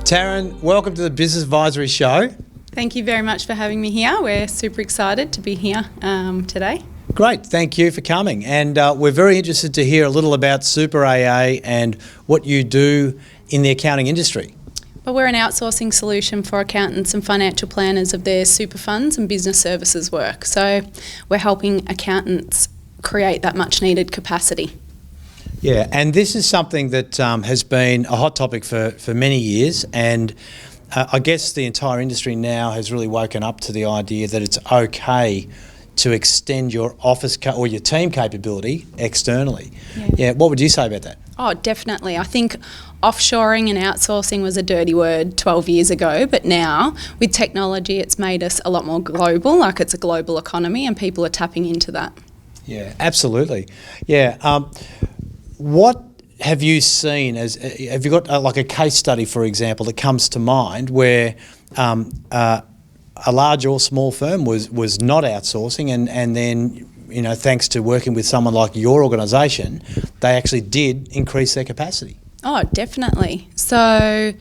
Taryn, welcome to the Business Advisory Show. Thank you very much for having me here. We're super excited to be here today. Great, thank you for coming. And we're very interested to hear a little about Super AA and what you do in the accounting industry. Well, we're an outsourcing solution for accountants and financial planners of their super funds and business services work. So we're helping accountants create that much needed capacity. Yeah, and this is something that has been a hot topic for many years, and I guess the entire industry now has really woken up to the idea that it's okay to extend your office or your team capability externally. Yeah, what would you say about that? Oh, definitely. I think offshoring and outsourcing was a dirty word 12 years ago, but now with technology it's made us a lot more global, like it's a global economy and people are tapping into that. Yeah, absolutely. Yeah. What have you seen have you got like a case study, for example, that comes to mind where a large or small firm was not outsourcing and then, you know, thanks to working with someone like your organisation, they actually did increase their capacity? Oh, definitely. So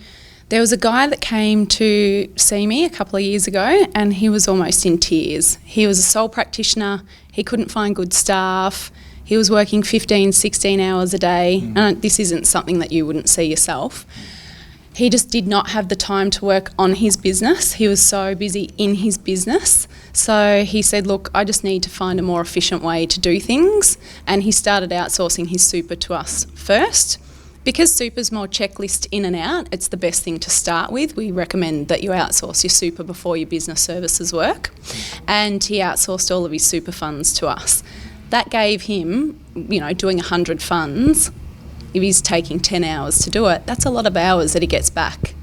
there was a guy that came to see me a couple of years ago and he was almost in tears. He was a sole practitioner, he couldn't find good staff. He was working 15, 16 hours a day, and this isn't something that you wouldn't see yourself. He just did not have the time to work on his business. He was so busy in his business. So he said, look, I just need to find a more efficient way to do things. And he started outsourcing his super to us first. Because super's more checklist in and out, it's the best thing to start with. We recommend that you outsource your super before your business services work. And he outsourced all of his super funds to us. That gave him, you know, doing 100 funds, if he's taking 10 hours to do it, that's a lot of hours that he gets back,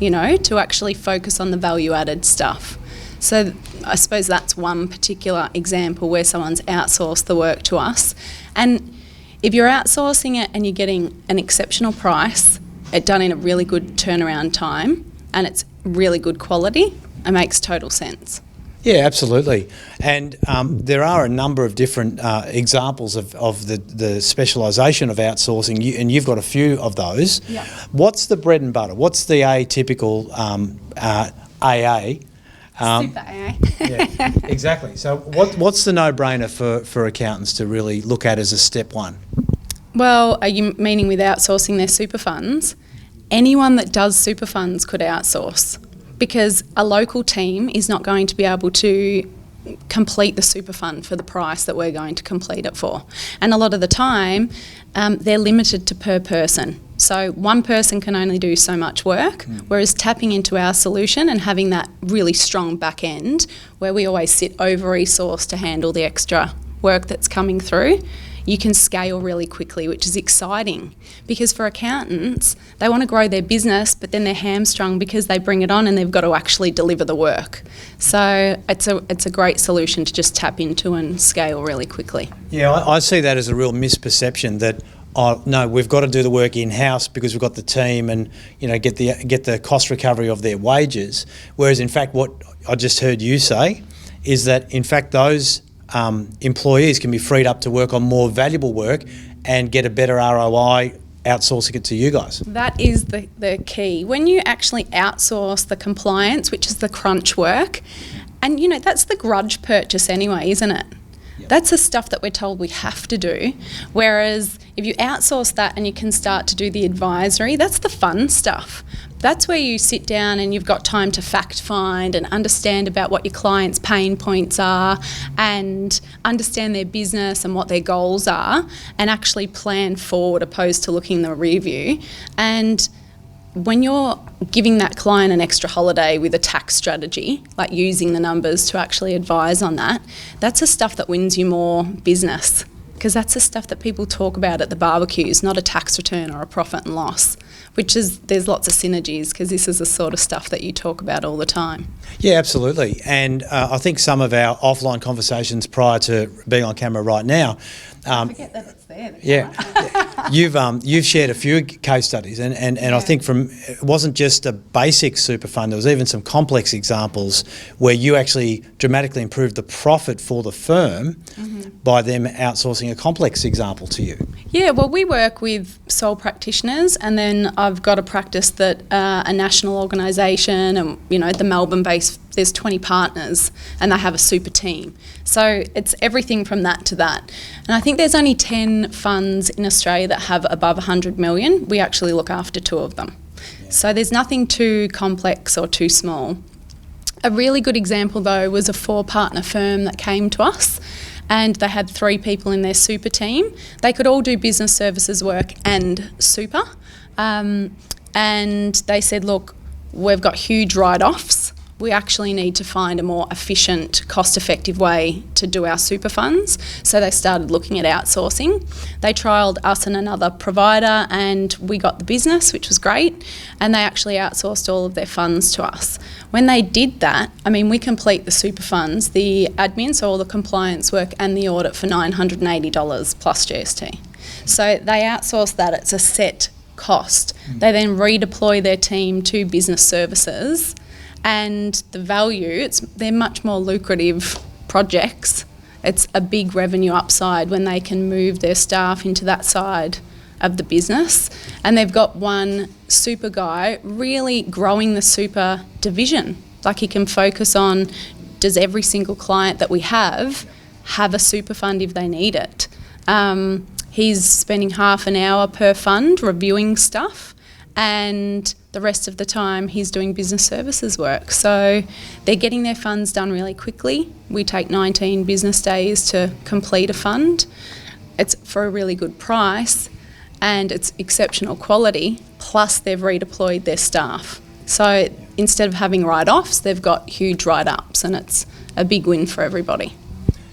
you know, to actually focus on the value-added stuff. So I suppose that's one particular example where someone's outsourced the work to us. And if you're outsourcing it and you're getting an exceptional price, it done in a really good turnaround time, and it's really good quality, it makes total sense. Yeah, absolutely. And there are a number of different examples of the specialisation of outsourcing, and you've got a few of those. Yeah. What's the bread and butter? What's the atypical AA? Super AA. Yeah, exactly. So what's the no-brainer for accountants to really look at as a step one? Well, are you meaning with outsourcing their super funds? Anyone that does super funds could outsource, because a local team is not going to be able to complete the super fund for the price that we're going to complete it for. And a lot of the time, they're limited to per person. So one person can only do so much work, whereas tapping into our solution and having that really strong back end where we always sit over-resourced to handle the extra work that's coming through, you can scale really quickly, which is exciting, because for accountants, they want to grow their business, but then they're hamstrung because they bring it on and they've got to actually deliver the work. So it's a great solution to just tap into and scale really quickly. Yeah, I see that as a real misperception that, oh no, we've got to do the work in-house because we've got the team and, you know, get the cost recovery of their wages. Whereas in fact what I just heard you say is that in fact those employees can be freed up to work on more valuable work and get a better ROI outsourcing it to you guys. That is the key. When you actually outsource the compliance, which is the crunch work, and you know, that's the grudge purchase anyway, isn't it? Yep. That's the stuff that we're told we have to do. Whereas if you outsource that and you can start to do the advisory, that's the fun stuff. That's where you sit down and you've got time to fact find and understand about what your clients' pain points are and understand their business and what their goals are and actually plan forward opposed to looking in the rear view. And when you're giving that client an extra holiday with a tax strategy, like using the numbers to actually advise on that, that's the stuff that wins you more business, because that's the stuff that people talk about at the barbecues, not a tax return or a profit and loss, which is, there's lots of synergies because this is the sort of stuff that you talk about all the time. Yeah, absolutely. And I think some of our offline conversations prior to being on camera right now, I forget that it's there. Yeah, you've shared a few case studies, and I think it wasn't just a basic super fund. There was even some complex examples where you actually dramatically improved the profit for the firm by them outsourcing a complex example to you. Yeah, well, we work with sole practitioners, and then I've got a practice that a national organisation, and the Melbourne-based. There's 20 partners, and they have a super team. So it's everything from that to that. And I think there's only 10 funds in Australia that have above 100 million. We actually look after 2 of them. Yeah. So there's nothing too complex or too small. A really good example, though, was a 4-partner firm that came to us, and they had 3 people in their super team. They could all do business services work and super. And they said, look, we've got huge write-offs. We actually need to find a more efficient, cost-effective way to do our super funds. So they started looking at outsourcing. They trialled us and another provider, and we got the business, which was great. And they actually outsourced all of their funds to us. When they did that, we complete the super funds, the admin, so all the compliance work and the audit for $980 plus GST. So they outsourced that. It's a set cost. They then redeploy their team to business services. And the value, they're much more lucrative projects. It's a big revenue upside when they can move their staff into that side of the business. And they've got one super guy really growing the super division. Like, he can focus on, does every single client that we have a super fund if they need it? He's spending half an hour per fund reviewing stuff, and the rest of the time he's doing business services work. So they're getting their funds done really quickly. We take 19 business days to complete a fund. It's for a really good price, and it's exceptional quality, plus they've redeployed their staff. So instead of having write-offs, they've got huge write-ups, and it's a big win for everybody.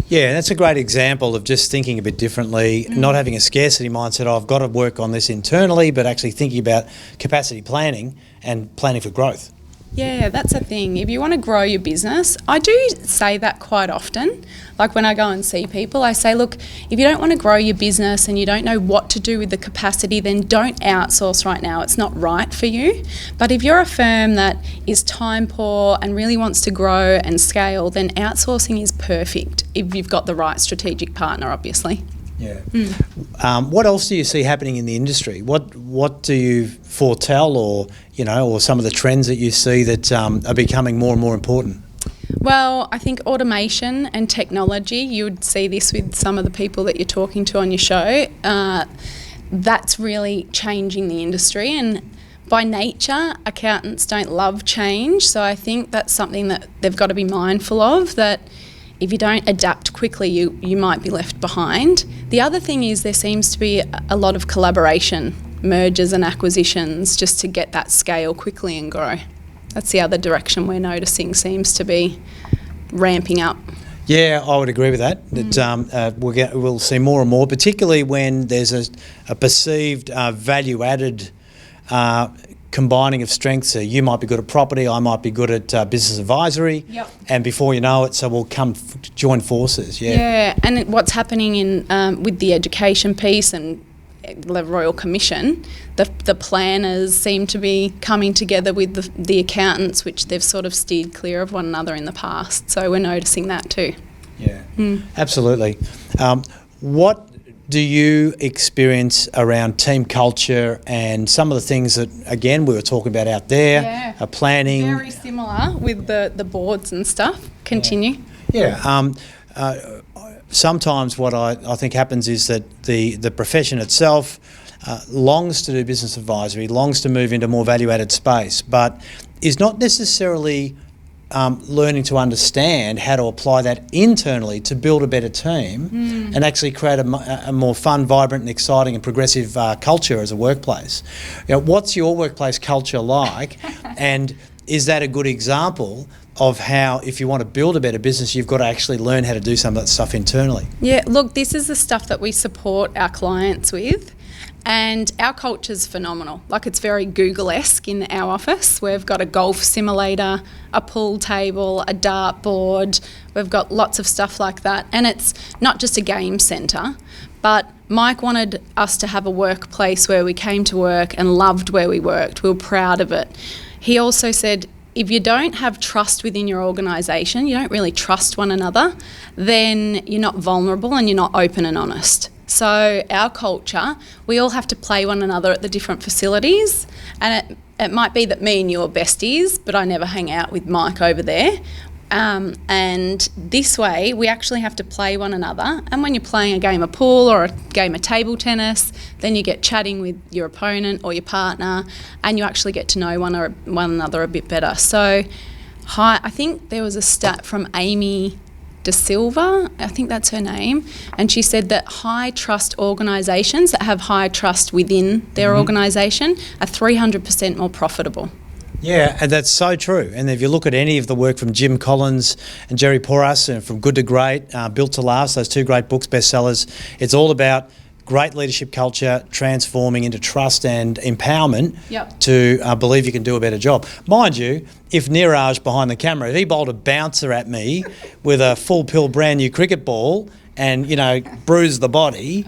Yeah, that's a great example of just thinking a bit differently, not having a scarcity mindset, I've got to work on this internally, but actually thinking about capacity planning and planning for growth. Yeah, that's a thing. If you want to grow your business, I do say that quite often. Like, when I go and see people, I say, look, if you don't want to grow your business and you don't know what to do with the capacity, then don't outsource right now. It's not right for you. But if you're a firm that is time poor and really wants to grow and scale, then outsourcing is perfect if you've got the right strategic partner, obviously. Yeah. What else do you see happening in the industry? What do you foretell, or some of the trends that you see that are becoming more and more important? Well, I think automation and technology, you would see this with some of the people that you're talking to on your show, that's really changing the industry. And by nature, accountants don't love change. So I think that's something that they've got to be mindful of, that if you don't adapt quickly, you might be left behind. The other thing is there seems to be a lot of collaboration, mergers and acquisitions, just to get that scale quickly and grow. That's the other direction we're noticing seems to be ramping up. Yeah, I would agree with that. That we'll see more and more, particularly when there's a perceived value-added combining of strengths. So you might be good at property, I might be good at business advisory, and before you know it, so we'll join forces. Yeah, and what's happening in with the education piece and the Royal Commission, the planners seem to be coming together with the accountants, which they've sort of steered clear of one another in the past. So we're noticing that too. Yeah, absolutely. What do you experience around team culture and some of the things that, again, we were talking about out there, planning? Very similar with the boards and stuff. Continue. Yeah. Sometimes what I think happens is that the profession itself longs to do business advisory, longs to move into more value-added space, but is not necessarily learning to understand how to apply that internally to build a better team and actually create a more fun, vibrant and exciting and progressive culture as a workplace. What's your workplace culture like, and is that a good example of how, if you want to build a better business, you've got to actually learn how to do some of that stuff internally? Yeah, look, this is the stuff that we support our clients with. And our culture's phenomenal. Like, it's very Google-esque in our office. We've got a golf simulator, a pool table, a dart board. We've got lots of stuff like that. And it's not just a game centre, But Mike wanted us to have a workplace where we came to work and loved where we worked. We were proud of it. He also said, if you don't have trust within your organisation, you don't really trust one another, then you're not vulnerable and you're not open and honest. So our culture, we all have to play one another at the different facilities, and it might be that me and you are besties, but I never hang out with Mike over there. And this way, we actually have to play one another. And when you're playing a game of pool or a game of table tennis, then you get chatting with your opponent or your partner, and you actually get to know one another a bit better. So, I think there was a stat from Amy De Silva, I think that's her name, and she said that high trust organisations that have high trust within their organisation are 300% more profitable. Yeah, and that's so true. And if you look at any of the work from Jim Collins and Jerry Porras, and from Good to Great, Built to Last, those two great books, bestsellers, it's all about great leadership culture transforming into trust and empowerment to believe you can do a better job. Mind you, if Niraj behind the camera, if he bowled a bouncer at me with a full pill brand new cricket ball and, bruised the body,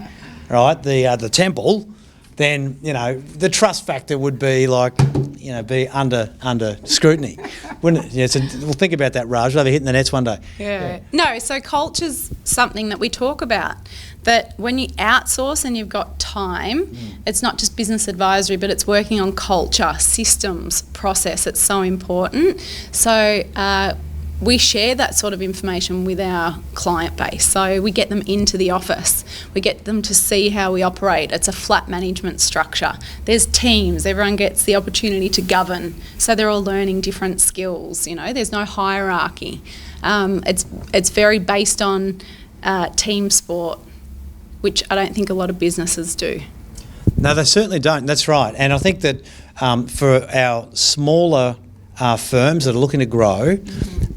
right, the temple, then, the trust factor would be be under scrutiny, wouldn't it? Yeah, so we'll think about that, Raj. We'll have a hit in the nets one day. Yeah. No, so culture's something that we talk about, that when you outsource and you've got time, it's not just business advisory, but it's working on culture, systems, process. It's so important. So we share that sort of information with our client base. So we get them into the office. We get them to see how we operate. It's a flat management structure. There's teams. Everyone gets the opportunity to govern. So they're all learning different skills. There's no hierarchy. It's very based on team sport, which I don't think a lot of businesses do. No, they certainly don't. That's right. And I think that for our smaller firms that are looking to grow,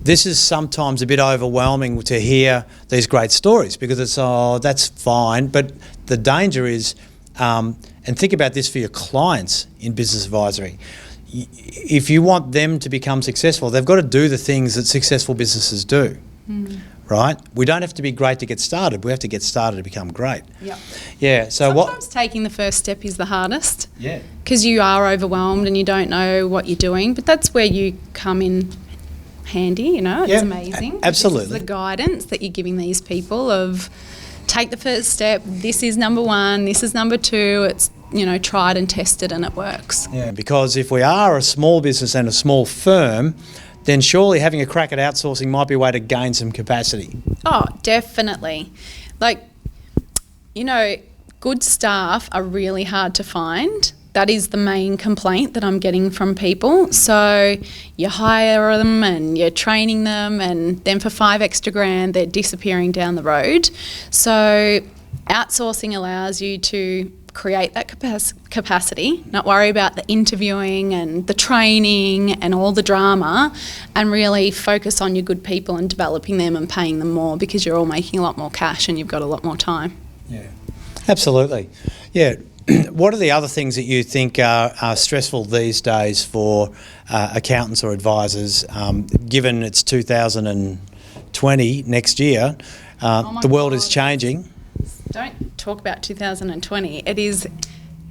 this is sometimes a bit overwhelming to hear these great stories, because it's, that's fine. But the danger is, and think about this for your clients in business advisory, if you want them to become successful, they've got to do the things that successful businesses do. Right? We don't have to be great to get started. We have to get started to become great. Yep. Yeah. So sometimes taking the first step is the hardest. Yeah. Because you are overwhelmed and you don't know what you're doing. But that's where you come in handy. It's amazing. Absolutely. This is the guidance that you're giving these people of take the first step. This is number one. This is number two. It's tried and tested and it works. Yeah. Because if we are a small business and a small firm, then surely having a crack at outsourcing might be a way to gain some capacity. Oh, definitely. Good staff are really hard to find. That is the main complaint that I'm getting from people. So you hire them and you're training them, and then for $5 extra grand, they're disappearing down the road. So outsourcing allows you to create that capacity, not worry about the interviewing and the training and all the drama, and really focus on your good people and developing them and paying them more, because you're all making a lot more cash and you've got a lot more time. Yeah, absolutely. Yeah. What are the other things that you think are stressful these days for accountants or advisors, given it's 2020 next year, the world is changing? Don't talk about 2020. It is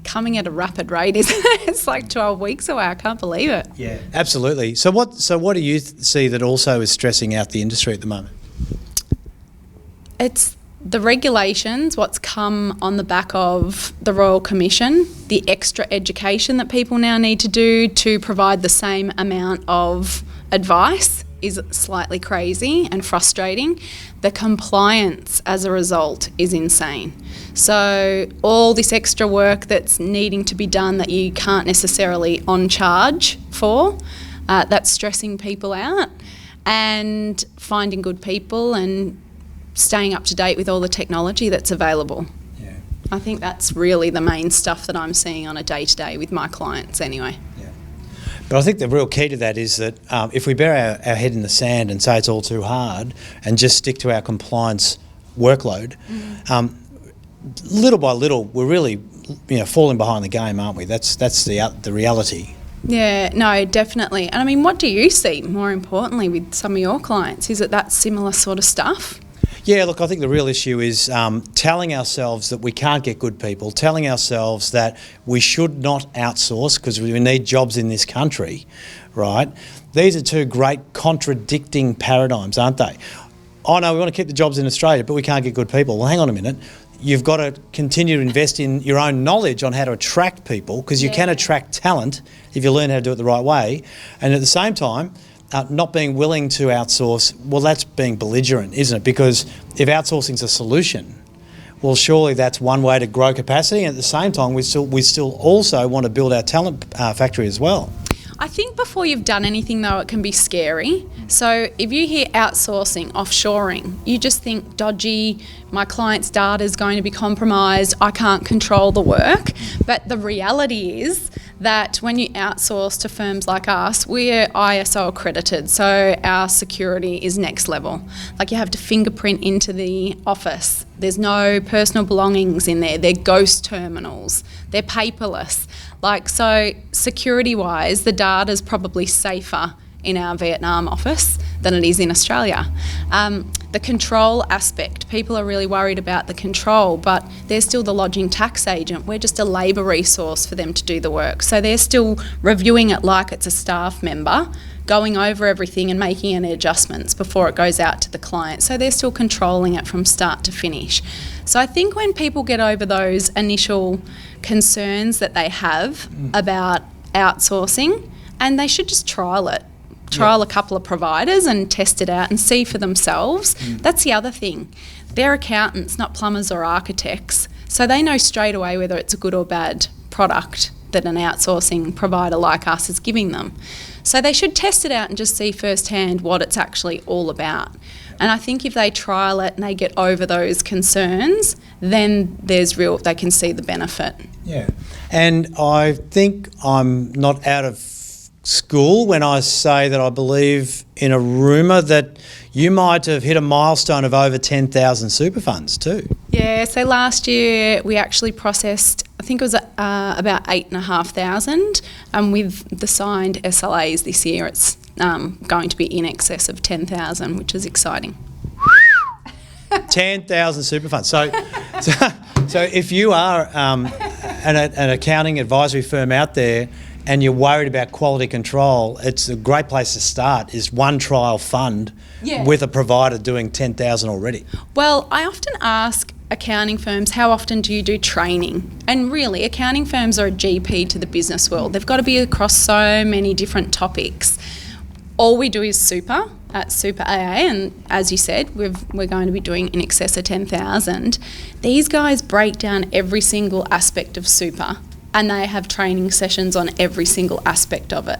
coming at a rapid rate, isn't it? It's like 12 weeks away. I can't believe it. Yeah, absolutely. So what do you see that also is stressing out the industry at the moment? It's the regulations, what's come on the back of the Royal Commission, the extra education that people now need to do to provide the same amount of advice is slightly crazy and frustrating. The compliance as a result is insane. So all this extra work that's needing to be done that you can't necessarily on charge for, that's stressing people out, and finding good people and staying up to date with all the technology that's available. Yeah. I think that's really the main stuff that I'm seeing on a day-to-day with my clients anyway. Yeah. But I think the real key to that is that if we bury our head in the sand and say it's all too hard and just stick to our compliance workload, little by little we're really falling behind the game, aren't we? That's the reality. Yeah, no, definitely. And what do you see more importantly with some of your clients? Is it that similar sort of stuff? Yeah, look, I think the real issue is telling ourselves that we can't get good people, telling ourselves that we should not outsource because we need jobs in this country, right? These are two great contradicting paradigms, aren't they? Oh no, we want to keep the jobs in Australia, but we can't get good people. Well, hang on a minute. You've got to continue to invest in your own knowledge on how to attract people, because you can attract talent if you learn how to do it the right way. And at the same time, not being willing to outsource, well, that's being belligerent, isn't it? Because if outsourcing's a solution, well, surely that's one way to grow capacity. And at the same time, we still also want to build our talent factory as well. I think before you've done anything, though, it can be scary. So if you hear outsourcing, offshoring, you just think dodgy, my client's data is going to be compromised, I can't control the work. But the reality is that when you outsource to firms like us, we're ISO accredited, so our security is next level. Like, you have to fingerprint into the office. There's no personal belongings in there. They're ghost terminals. They're paperless. Like, so security-wise, the data's probably safer in our Vietnam office than it is in Australia. The control aspect, people are really worried about the control, but they're still the lodging tax agent. We're just a labour resource for them to do the work. So they're still reviewing it like it's a staff member, going over everything and making any adjustments before it goes out to the client. So they're still controlling it from start to finish. So I think when people get over those initial concerns that they have about outsourcing, and they should just trial it. Trial a couple of providers and test it out and see for themselves. That's the other thing. They're accountants, not plumbers or architects, so they know straight away whether it's a good or bad product that an outsourcing provider like us is giving them. So they should test it out and just see firsthand what it's actually all about. And I think if they trial it and they get over those concerns, then they can see the benefit. Yeah, and I think I'm not out of school when I say that I believe in a rumour that you might have hit a milestone of over 10,000 super funds too. Yeah, so last year we actually processed, I think it was about 8,500, and with the signed SLAs this year it's going to be in excess of 10,000, which is exciting. 10,000 super funds. So if you are an accounting advisory firm out there and you're worried about quality control, it's a great place to start, is one trial fund with a provider doing 10,000 already. Well, I often ask accounting firms, how often do you do training? And really, accounting firms are a GP to the business world. They've got to be across so many different topics. All we do is super at Super AA, and as you said, we're going to be doing in excess of 10,000. These guys break down every single aspect of super, and they have training sessions on every single aspect of it.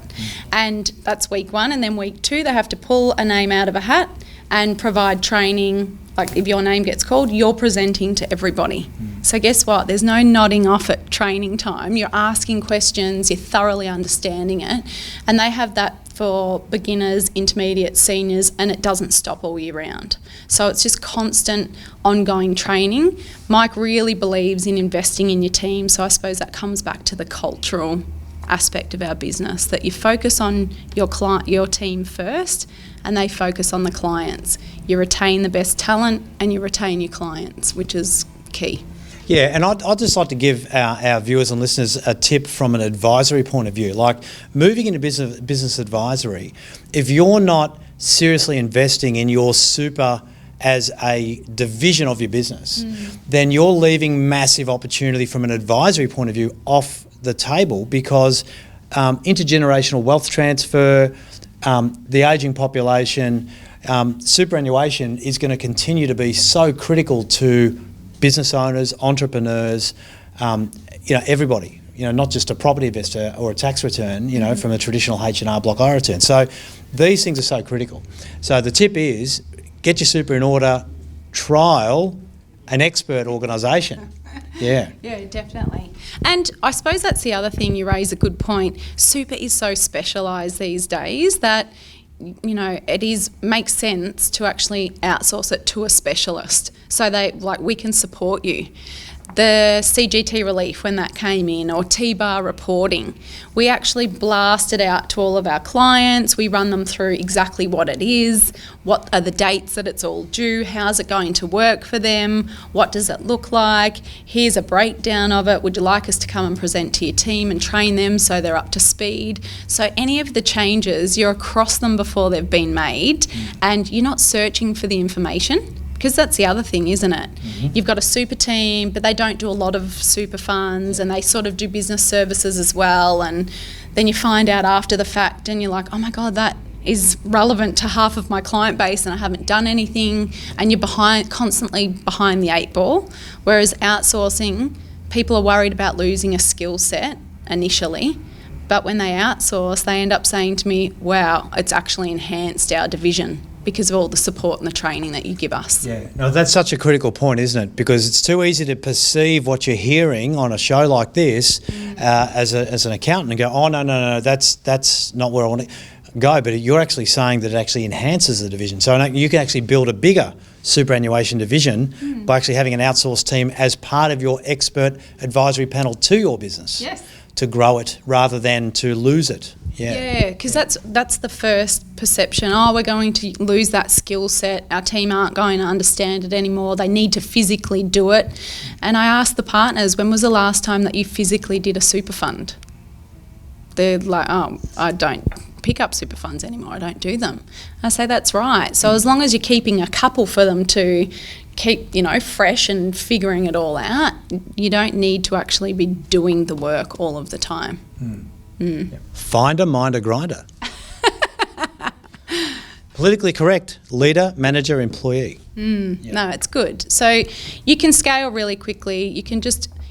And that's week one, and then week two they have to pull a name out of a hat and provide training. Like, if your name gets called, you're presenting to everybody. So guess what? There's no nodding off at training time. You're asking questions, you're thoroughly understanding it, and they have that for beginners, intermediate, seniors, and it doesn't stop all year round. So it's just constant, ongoing training. Mike really believes in investing in your team, so I suppose that comes back to the cultural aspect of our business, that you focus on your team first, and they focus on the clients. You retain the best talent and you retain your clients, which is key. Yeah, and I'd just like to give our viewers and listeners a tip from an advisory point of view. Like, moving into business advisory, if you're not seriously investing in your super as a division of your business, then you're leaving massive opportunity from an advisory point of view off the table, because intergenerational wealth transfer, the ageing population, superannuation is going to continue to be so critical to business owners, entrepreneurs, everybody, not just a property investor or a tax return, from a traditional H&R Block I return. So these things are so critical. So the tip is, get your super in order, trial an expert organisation. Yeah. Yeah, definitely. And I suppose that's the other thing, you raise a good point. Super is so specialised these days that it makes sense to actually outsource it to a specialist. So we can support you. the CGT relief when that came in, or T-bar reporting. We actually blast it out to all of our clients. We run them through exactly what it is, what are the dates that it's all due, how's it going to work for them, what does it look like, here's a breakdown of it, would you like us to come and present to your team and train them so they're up to speed? So any of the changes, you're across them before they've been made, and you're not searching for the information. Because that's the other thing, isn't it? You've got a super team, but they don't do a lot of super funds, and they sort of do business services as well. And then you find out after the fact and you're like, oh my God, that is relevant to half of my client base and I haven't done anything. And you're constantly behind the 8 ball. Whereas outsourcing, people are worried about losing a skill set initially. But when they outsource, they end up saying to me, wow, it's actually enhanced our division because of all the support and the training that you give us. Yeah, no, that's such a critical point, isn't it? Because it's too easy to perceive what you're hearing on a show like this as an accountant and go, oh, no, that's not where I want to go. But you're actually saying that it actually enhances the division. So you can actually build a bigger superannuation division by actually having an outsourced team as part of your expert advisory panel to your business. Yes. To grow it rather than to lose it. Yeah, because that's the first perception. Oh, we're going to lose that skill set. Our team aren't going to understand it anymore. They need to physically do it. And I asked the partners, when was the last time that you physically did a super fund? They're like, oh, I don't pick up super funds anymore. I don't do them. I say, that's right. So as long as you're keeping a couple for them to keep, fresh and figuring it all out, you don't need to actually be doing the work all of the time. Yep. Finder, minder, grinder. Politically correct, leader, manager, employee. Yep. No, it's good. So you can scale really quickly.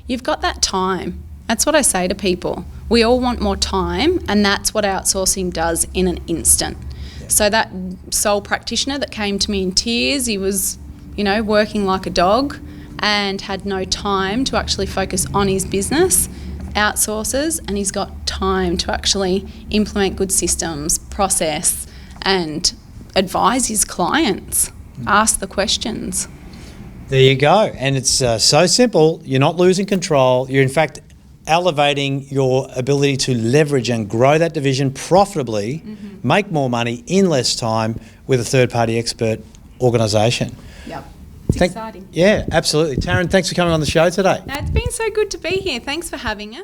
You've got that time. That's what I say to people. We all want more time, and that's what outsourcing does in an instant. Yep. So that sole practitioner that came to me in tears, he was, working like a dog and had no time to actually focus on his business, outsources, and he's got time to actually implement good systems, process, and advise his clients, ask the questions. There you go. And it's so simple. You're not losing control. You're in fact elevating your ability to leverage and grow that division profitably, make more money in less time with a third-party expert organisation. Yep. It's exciting. Yeah, absolutely. Taryn, thanks for coming on the show today. No, it's been so good to be here. Thanks for having us.